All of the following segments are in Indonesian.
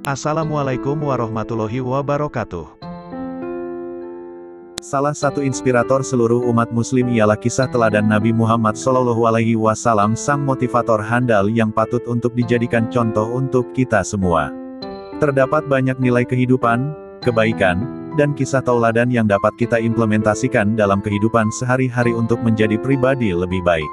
Assalamualaikum warahmatullahi wabarakatuh. Salah satu inspirator seluruh umat muslim ialah kisah teladan Nabi Muhammad SAW, sang motivator handal yang patut untuk dijadikan contoh untuk kita semua. Terdapat banyak nilai kehidupan, kebaikan, dan kisah tauladan yang dapat kita implementasikan dalam kehidupan sehari-hari untuk menjadi pribadi lebih baik.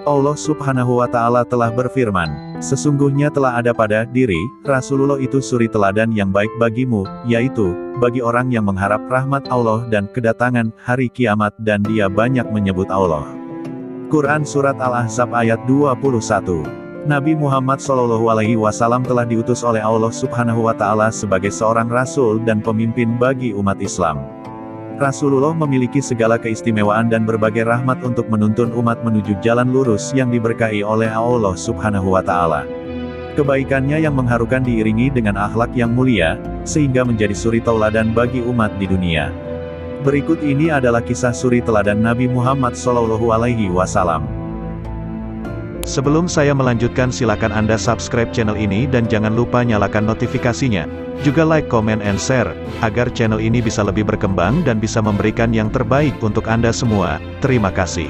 Allah Subhanahu wa Ta'ala telah berfirman, "Sesungguhnya telah ada pada diri Rasulullah itu suri teladan yang baik bagimu, yaitu bagi orang yang mengharap rahmat Allah dan kedatangan hari kiamat dan dia banyak menyebut Allah." Quran Surat Al-Ahzab ayat 21. Nabi Muhammad SAW telah diutus oleh Allah Subhanahu wa Ta'ala sebagai seorang rasul dan pemimpin bagi umat Islam. Rasulullah memiliki segala keistimewaan dan berbagai rahmat untuk menuntun umat menuju jalan lurus yang diberkahi oleh Allah Subhanahu wa Ta'ala. Kebaikannya yang mengharukan diiringi dengan akhlak yang mulia, sehingga menjadi suri tauladan bagi umat di dunia. Berikut ini adalah kisah suri teladan Nabi Muhammad SAW. Sebelum saya melanjutkan, silakan Anda subscribe channel ini dan jangan lupa nyalakan notifikasinya. Juga like, comment, and share, agar channel ini bisa lebih berkembang dan bisa memberikan yang terbaik untuk Anda semua. Terima kasih.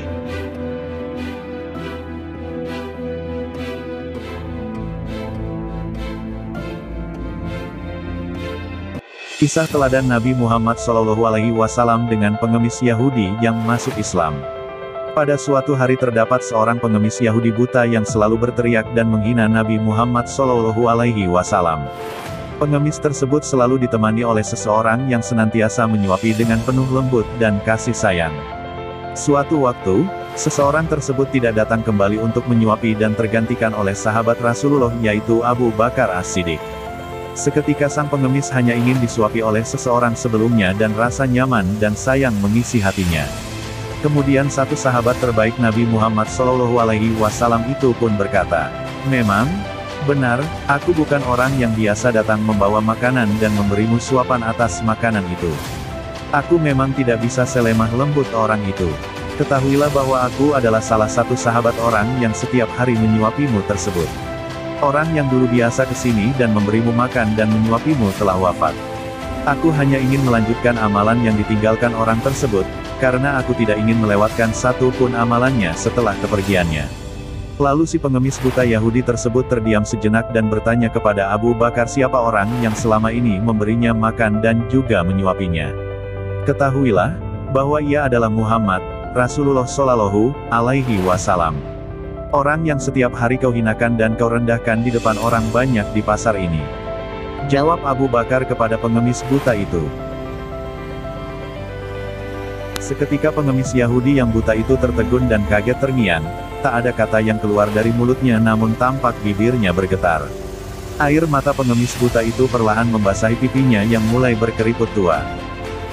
Kisah teladan Nabi Muhammad SAW dengan pengemis Yahudi yang masuk Islam. Pada suatu hari terdapat seorang pengemis Yahudi buta yang selalu berteriak dan menghina Nabi Muhammad SAW. Pengemis tersebut selalu ditemani oleh seseorang yang senantiasa menyuapi dengan penuh lembut dan kasih sayang. Suatu waktu, seseorang tersebut tidak datang kembali untuk menyuapi dan tergantikan oleh sahabat Rasulullah, yaitu Abu Bakar As-Siddiq. Seketika sang pengemis hanya ingin disuapi oleh seseorang sebelumnya dan rasa nyaman dan sayang mengisi hatinya. Kemudian satu sahabat terbaik Nabi Muhammad SAW itu pun berkata, "Memang benar, aku bukan orang yang biasa datang membawa makanan dan memberimu suapan atas makanan itu. Aku memang tidak bisa selemah lembut orang itu. Ketahuilah bahwa aku adalah salah satu sahabat orang yang setiap hari menyuapimu tersebut. Orang yang dulu biasa kesini dan memberimu makan dan menyuapimu telah wafat. Aku hanya ingin melanjutkan amalan yang ditinggalkan orang tersebut, karena aku tidak ingin melewatkan satu pun amalannya setelah kepergiannya." Lalu si pengemis buta Yahudi tersebut terdiam sejenak dan bertanya kepada Abu Bakar siapa orang yang selama ini memberinya makan dan juga menyuapinya. "Ketahuilah, bahwa ia adalah Muhammad, Rasulullah Shallallahu Alaihi Wasallam. Orang yang setiap hari kau hinakan dan kau rendahkan di depan orang banyak di pasar ini," jawab Abu Bakar kepada pengemis buta itu. Seketika pengemis Yahudi yang buta itu tertegun dan kaget terngiang. Tak ada kata yang keluar dari mulutnya, namun tampak bibirnya bergetar. Air mata pengemis buta itu perlahan membasahi pipinya yang mulai berkeriput tua.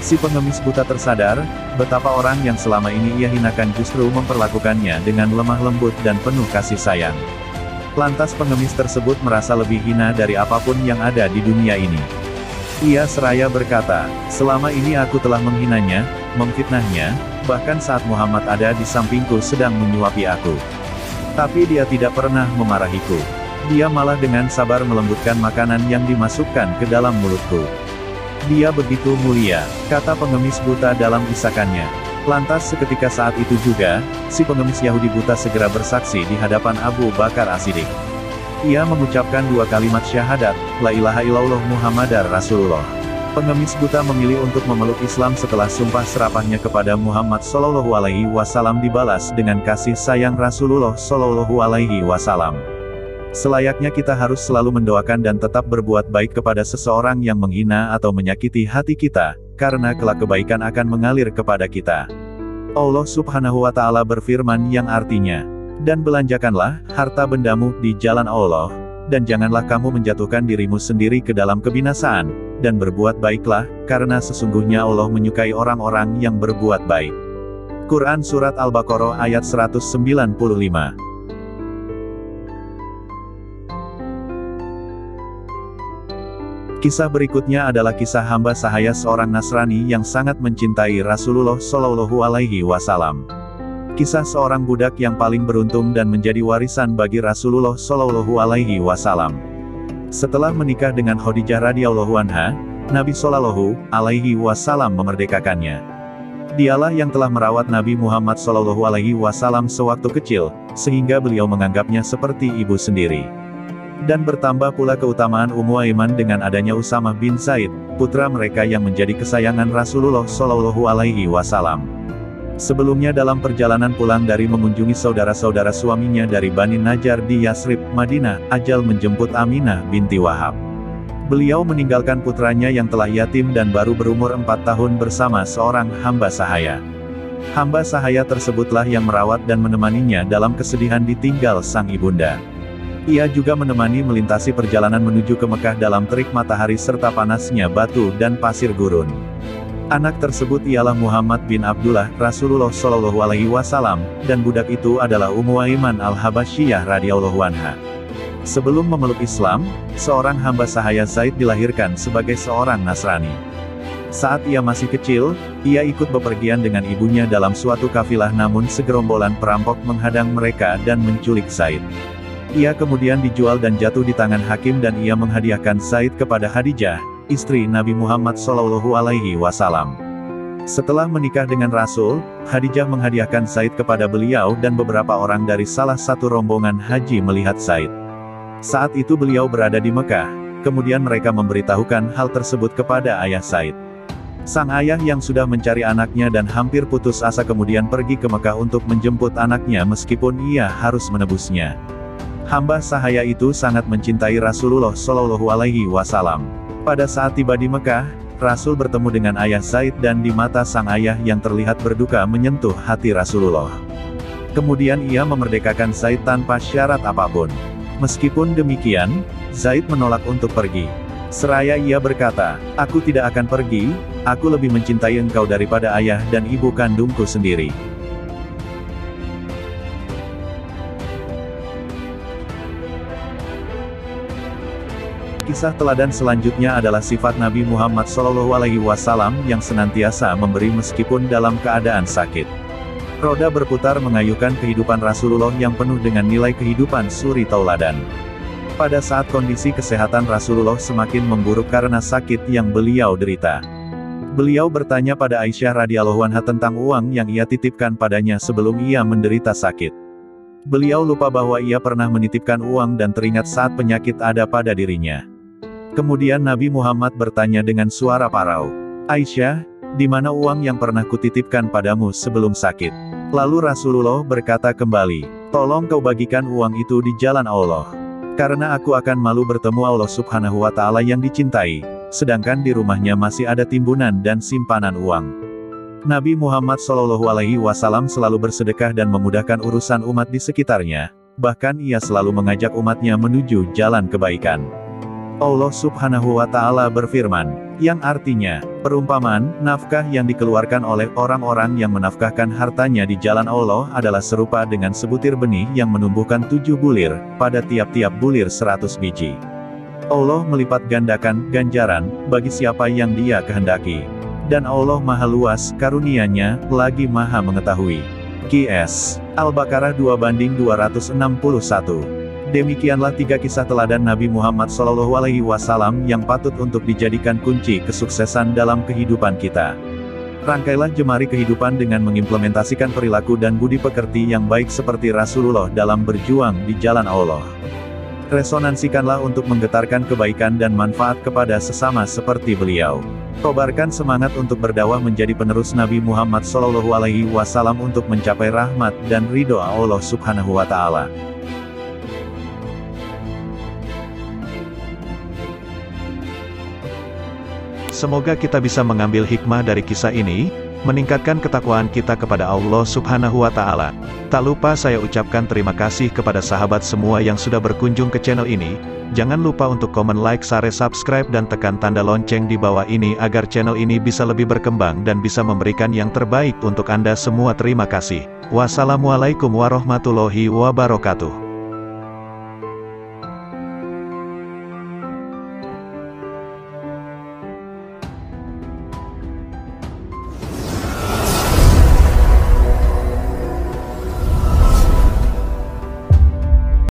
Si pengemis buta tersadar, betapa orang yang selama ini ia hinakan justru memperlakukannya dengan lemah lembut dan penuh kasih sayang. Lantas pengemis tersebut merasa lebih hina dari apapun yang ada di dunia ini. Ia seraya berkata, "Selama ini aku telah menghinanya, memfitnahnya, bahkan saat Muhammad ada di sampingku sedang menyuapi aku. Tapi dia tidak pernah memarahiku. Dia malah dengan sabar melembutkan makanan yang dimasukkan ke dalam mulutku. Dia begitu mulia," kata pengemis buta dalam isakannya. Lantas seketika saat itu juga, si pengemis Yahudi buta segera bersaksi di hadapan Abu Bakar As-Siddiq. Ia mengucapkan dua kalimat syahadat, "La ilaha illallah Muhammadar Rasulullah." Pengemis buta memilih untuk memeluk Islam setelah sumpah serapahnya kepada Muhammad SAW dibalas dengan kasih sayang Rasulullah SAW. Selayaknya kita harus selalu mendoakan dan tetap berbuat baik kepada seseorang yang menghina atau menyakiti hati kita, karena kelak kebaikan akan mengalir kepada kita. Allah Subhanahu wa Ta'ala berfirman yang artinya, "Dan belanjakanlah harta bendamu di jalan Allah, dan janganlah kamu menjatuhkan dirimu sendiri ke dalam kebinasaan, dan berbuat baiklah, karena sesungguhnya Allah menyukai orang-orang yang berbuat baik." Quran Surat Al-Baqarah ayat 195. Kisah berikutnya adalah kisah hamba sahaya seorang Nasrani yang sangat mencintai Rasulullah SAW. Kisah seorang budak yang paling beruntung dan menjadi warisan bagi Rasulullah SAW. Setelah menikah dengan Khadijah radhiyallahu anha, Nabi Shallallahu alaihi wasallam memerdekakannya. Dialah yang telah merawat Nabi Muhammad Shallallahu alaihi wasallam sewaktu kecil, sehingga beliau menganggapnya seperti ibu sendiri. Dan bertambah pula keutamaan Ummu Aiman dengan adanya Usamah bin Zaid, putra mereka yang menjadi kesayangan Rasulullah Shallallahu alaihi wasallam. Sebelumnya dalam perjalanan pulang dari mengunjungi saudara-saudara suaminya dari Bani Najjar di Yasrib, Madinah, ajal menjemput Aminah binti Wahab. Beliau meninggalkan putranya yang telah yatim dan baru berumur 4 tahun bersama seorang hamba sahaya. Hamba sahaya tersebutlah yang merawat dan menemaninya dalam kesedihan ditinggal sang ibunda. Ia juga menemani melintasi perjalanan menuju ke Mekah dalam terik matahari serta panasnya batu dan pasir gurun. Anak tersebut ialah Muhammad bin Abdullah, Rasulullah Shallallahu alaihi wasallam, dan budak itu adalah Ummu Aiman al-Habasyiyah radhiyallahu anha. Sebelum memeluk Islam, seorang hamba sahaya Zaid dilahirkan sebagai seorang Nasrani. Saat ia masih kecil, ia ikut bepergian dengan ibunya dalam suatu kafilah, namun segerombolan perampok menghadang mereka dan menculik Zaid. Ia kemudian dijual dan jatuh di tangan hakim dan ia menghadiahkan Zaid kepada Khadijah, istri Nabi Muhammad Shallallahu alaihi wasallam. Setelah menikah dengan Rasul, Khadijah menghadiahkan Zaid kepada beliau dan beberapa orang dari salah satu rombongan haji melihat Zaid. Saat itu beliau berada di Mekah, kemudian mereka memberitahukan hal tersebut kepada ayah Zaid. Sang ayah yang sudah mencari anaknya dan hampir putus asa kemudian pergi ke Mekah untuk menjemput anaknya meskipun ia harus menebusnya. Hamba sahaya itu sangat mencintai Rasulullah Shallallahu alaihi wasallam. Pada saat tiba di Mekah, Rasul bertemu dengan ayah Zaid dan di mata sang ayah yang terlihat berduka menyentuh hati Rasulullah. Kemudian ia memerdekakan Zaid tanpa syarat apapun. Meskipun demikian, Zaid menolak untuk pergi. Seraya ia berkata, "Aku tidak akan pergi, aku lebih mencintai engkau daripada ayah dan ibu kandungku sendiri." Kisah teladan selanjutnya adalah sifat Nabi Muhammad SAW yang senantiasa memberi meskipun dalam keadaan sakit. Roda berputar mengayuhkan kehidupan Rasulullah yang penuh dengan nilai kehidupan suri tauladan. Pada saat kondisi kesehatan Rasulullah semakin memburuk karena sakit yang beliau derita, beliau bertanya pada Aisyah radhiyallahu anha tentang uang yang ia titipkan padanya sebelum ia menderita sakit. Beliau lupa bahwa ia pernah menitipkan uang dan teringat saat penyakit ada pada dirinya. Kemudian Nabi Muhammad bertanya dengan suara parau, "Aisyah, di mana uang yang pernah kutitipkan padamu sebelum sakit?" Lalu Rasulullah berkata kembali, "Tolong kau bagikan uang itu di jalan Allah. Karena aku akan malu bertemu Allah Subhanahu wa Ta'ala yang dicintai, sedangkan di rumahnya masih ada timbunan dan simpanan uang." Nabi Muhammad SAW selalu bersedekah dan memudahkan urusan umat di sekitarnya, bahkan ia selalu mengajak umatnya menuju jalan kebaikan. Allah Subhanahu wa Ta'ala berfirman, yang artinya, perumpamaan, nafkah yang dikeluarkan oleh orang-orang yang menafkahkan hartanya di jalan Allah adalah serupa dengan sebutir benih yang menumbuhkan 7 bulir, pada tiap-tiap bulir 100 biji. Allah melipat gandakan ganjaran bagi siapa yang Dia kehendaki. Dan Allah Maha Luas karunia-Nya, lagi Maha Mengetahui. QS Al-Baqarah 2:261. Demikianlah 3 kisah teladan Nabi Muhammad SAW yang patut untuk dijadikan kunci kesuksesan dalam kehidupan kita. Rangkailah jemari kehidupan dengan mengimplementasikan perilaku dan budi pekerti yang baik seperti Rasulullah dalam berjuang di jalan Allah. Resonansikanlah untuk menggetarkan kebaikan dan manfaat kepada sesama seperti beliau. Kobarkan semangat untuk berdakwah menjadi penerus Nabi Muhammad SAW untuk mencapai rahmat dan ridho Allah Subhanahu wa Ta'ala. Semoga kita bisa mengambil hikmah dari kisah ini, meningkatkan ketakwaan kita kepada Allah Subhanahu wa Ta'ala. Tak lupa saya ucapkan terima kasih kepada sahabat semua yang sudah berkunjung ke channel ini. Jangan lupa untuk komen, like, share, subscribe dan tekan tanda lonceng di bawah ini agar channel ini bisa lebih berkembang dan bisa memberikan yang terbaik untuk Anda semua. Terima kasih. Wassalamualaikum warahmatullahi wabarakatuh.